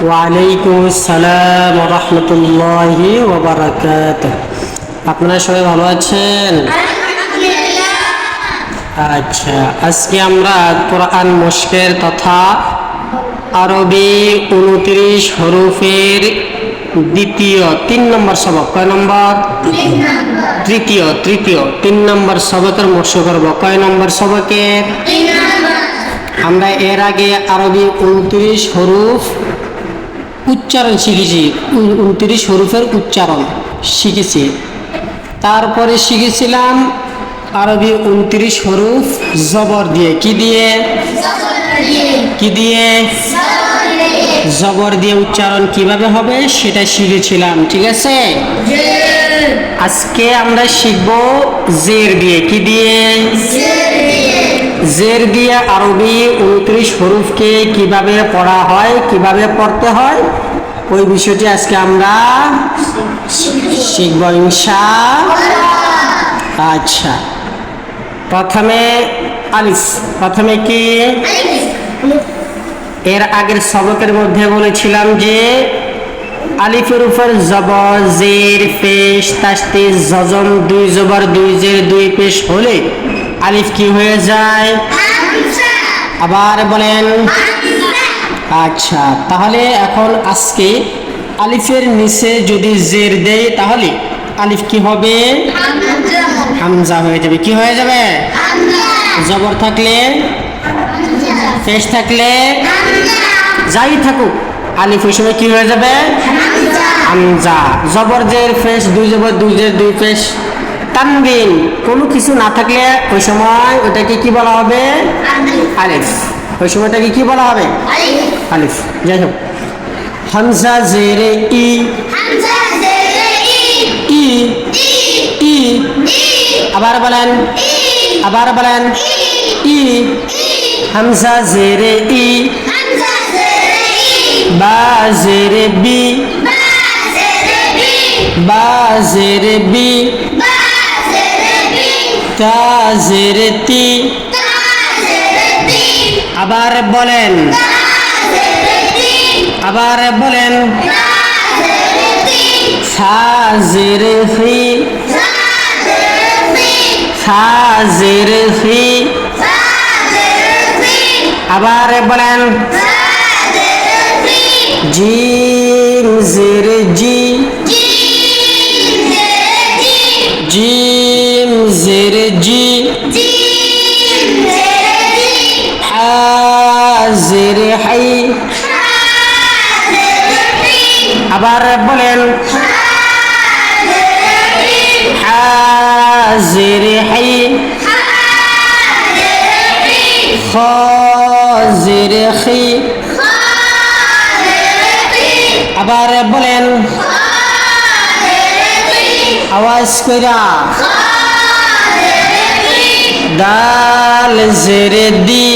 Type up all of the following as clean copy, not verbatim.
ওয়ালাইকুম আসসালাম ওয়া রাহমাতুল্লাহি ওয়া বারাকাতুহু। আপনারা সবাই ভালো আছেন? আচ্ছা, আজকে আমরা কোরআন মুশকের তথা আরবি 29 হরফের দ্বিতীয় 3 নম্বর সবক। কয় নম্বর? তৃতীয় 3 নম্বর সবকের মুশক করব। কয় নম্বর সবকের? আমরা এর আগে আরবি 29 হরফ উচ্চারণ শিখেছি, 29 হরফের উচ্চারণ শিখেছি। তারপরে শিখেছিলাম আরবি 29 হরফ জবর দিয়ে। কি দিয়ে? জবর দিয়ে উচ্চারণ কিভাবে হবে সেটা শিখেছিলাম, ঠিক আছে? আজকে আমরা শিখব জের দিয়ে। কি দিয়ে? জের দিয়ে আরবি 29 হরফকে কিভাবে পড়া হয়, কিভাবে পড়তে হয়, ওই বিষয়টি আজকে আমরা শিখব ইনশাআল্লাহ। আচ্ছা, প্রথমে আলিফ। প্রথমে কি? এর আগের সবকের মধ্যে বলেছিলাম যে আলিফের উপর জবর, জের, পেশ, তাসদিদ, জজম, 2 জবর 2 জের 2 পেশ হলে আলিফ কি হয়ে যায়? আবার বলেন। আচ্ছা, তাহলে এখন আজকে আলিফের নিচে যদি জের দেই তাহলে আলিফ কি হবে? হামজা হয়ে যাবে। কি হয়ে যাবে? জবর থাকলে, পেশ থাকলে, যাই থাকুক, আলিফ ওই সময় কি হয়ে যাবে? হামজা। জবর জের পেশ, 2 জবর 2 জের 2 পেশ, তানবিন কোনো কিছু না থাকলে ওই সময় ওটাকে কি বলা হবে? আলিফ। ওই সময়টাকে কি বলা হবে? আলিফ। যাই হোক, হামজা জেরে ই, ই, ই। আবার বলেন, আবার বলেন, ই। হামজা জেরে ই, বা জেরে বি, বা জেরে বি, তা জেরে তি। আবার বলেন, আবার বলেন, সা জেরে ফি, সা জেরে ফি। আবার বলেন, জিম জেরে জি, জিম জেরে জি, হা জেরে হাই। আবার বলেন, হা জেরে হাই, খ জেরে খি। আবার বলেন, আওয়াজ কইরা, দাল জেরে দি।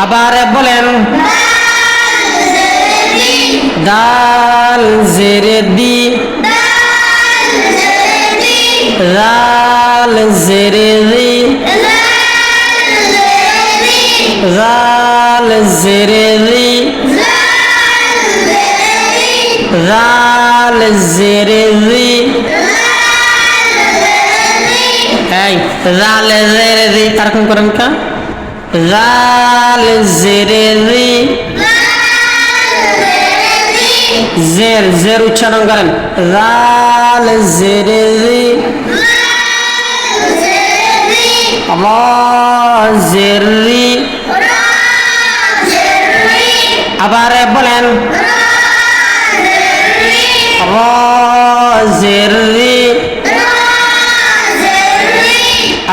আবার বলেন, দাল জেরে দি, রাল জেরে রি, রাল জেরে রি, রাল জেরে রি। এই রাল জেরে রি তারকম করেন কা? রাল জেরে রি, জের জের উচ্চারণ করেন, রাল জেরে রি, রা জের রি। আবার বলেন, রা জের রি।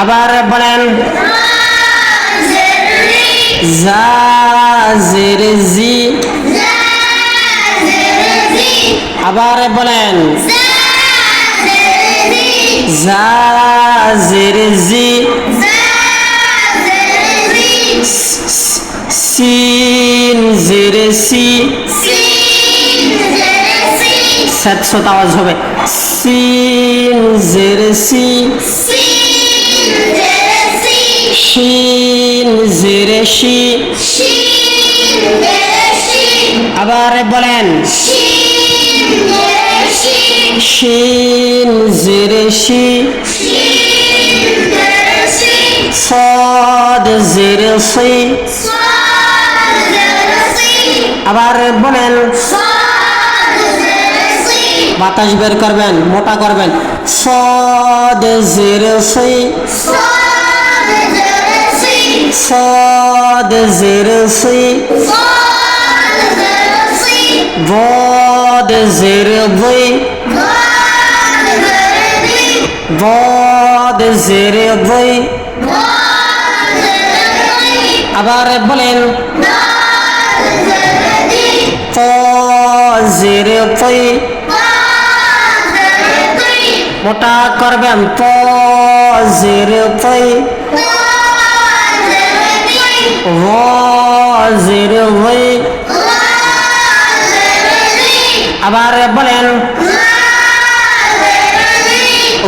আবার বলেন, জা জের জি। আবার বলেন, জা জের জি, সিন জেরে সি, সাত আওয়াজ হবে, সিন জেরে সি, শিন জেরে শি, আবার বলেন শিন জেরে শি صاد زر صي আবার বলেন বাতাস বের করবেন মোটা করবেন صاد زر صي صاد زر صي ضاد زر ضي ضاد زر ضي আবার বলেন ত জের তৈ মোটা করবেন ত জের তৈ র জের ওই আবার বলেন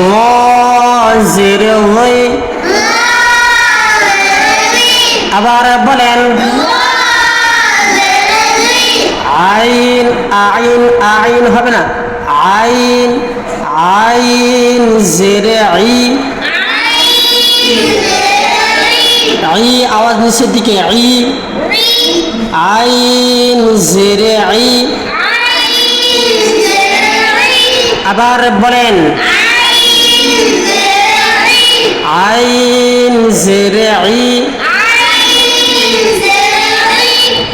র জের ওই আবার বলেন আইন আইন আইন হবে না আইন আইন জেরে আই আই আওয়াজ নিচের দিকে আই আইন জেরে আই আবার বলেন আইন জেরে আই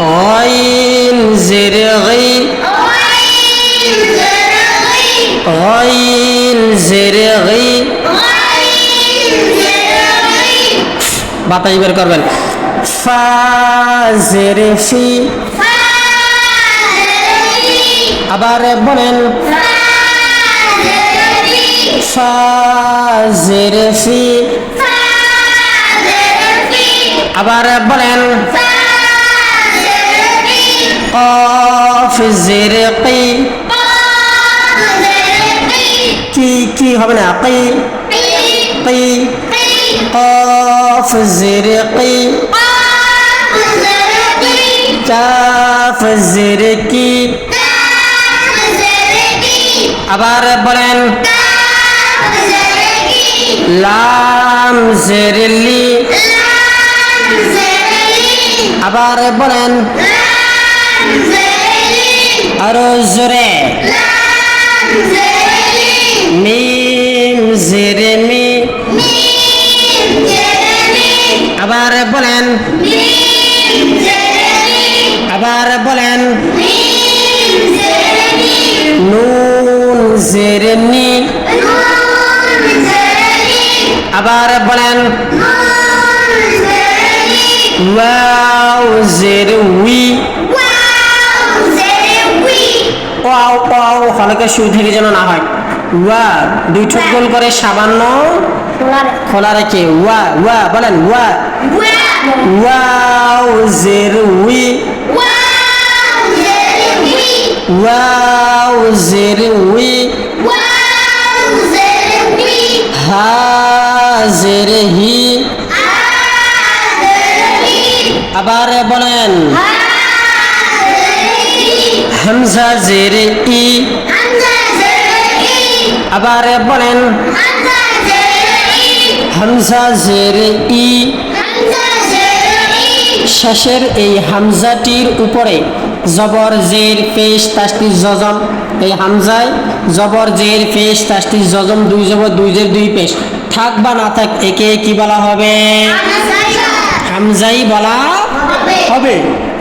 غين زر غي غين زر غي বাতাস বের করবেন ফা জের ফি আবার বলেন ফা জের ফি আবার বলেন قاف زر قي কি কি হবে না قي قي قاف زر قي كاف زر কি আবার বলেন লাম জের লি আবার বলেন আরো জোরে মিম জেরে মি আবার বলেন আবার বলেন নুন জেরে নি আবার বলেন ওয়াও জেরে উই ওয়াও ওয়াও হলকে শুরু থেকে যেন না হয় ওয়া দুই ঠোঁট গোল করে সামান্য খোলা রেখে ওয়া ওয়া বলেন ওয়া ওয়াও জের উই ওয়াও জের উই হা জের হি আবার বলেন হামজা জেরে ই আবার বলেন হামজা জেরে ই শেষের এই হামজাটির উপরে জবর জের পেশ তাসদিদ জজম এই হামজায় জবর জের পেশ তাসদিদ জজম দুই জবর দুই জের দুই পেশ থাক বা না থাক একে কি বলা হবে হামজাই বলা হবে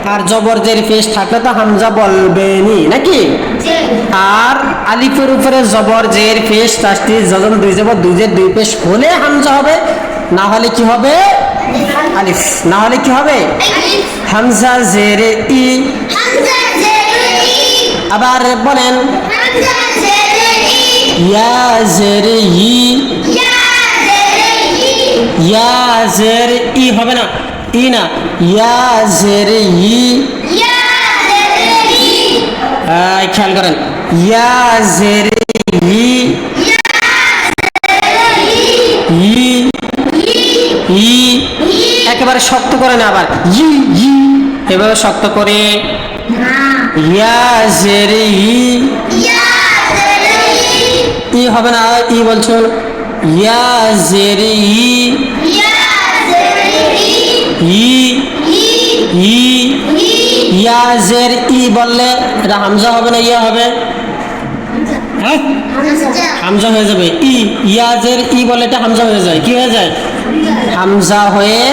আর জবর জের পেশ থাকলে তো হামজা বলবেনি নাকি আর আলিফের উপরে জবর জের পেশ তাসদিদ জজম দুই জবর দুই জের দুই পেশ হলে হামজা হবে না হলে কি হবে আলিফ না হলে কি হবে হামজা জেরে ই আবার বলেন ইয়া জেরে ই ইয়া জেরে ই হবে না ই না ইয়া জেরে ই খেয়াল করেন ইয়া জেরে ই ই একেবারে শক্ত করে না আবার ই ই এভাবে শক্ত করে ইয়া জের ই ই হবে না, ই বলছো ইয়া জের ই ই ই ইয়া জের ই বললে এটা হামজা হবে না ইয়া হবে? হ্যাঁ হামজা হয়ে যাবে। ই ইয়া জের ই বলে এটা হামজা হয়ে যায়, কি হয়ে যায়? হামজা হয়ে,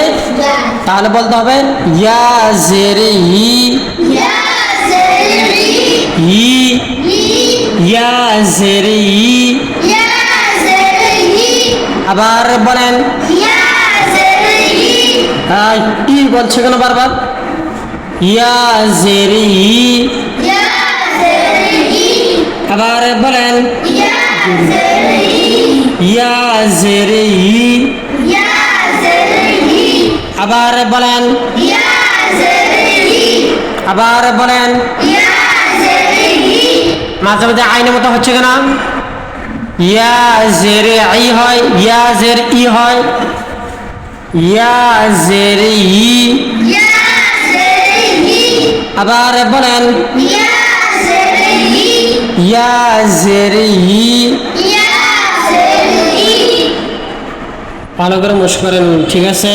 তাহলে বলতে হবে ইয়া জের ই ই ইয়া জের ই। আবার বলেন ই বলছে কেন বারবার? ইয়া জের ই। আবার বলেন ইয়া জের ই। আবার বলেন আবার বলেন মাঝে মাঝে আইনের মতো হচ্ছে কেন? ইয়া জের ই হয়, ইয়া জের ই হয়, ইয়া জের ই। আবার বলেন ইয়া জের ই। ভালো করে মুশ করেন, ঠিক আছে?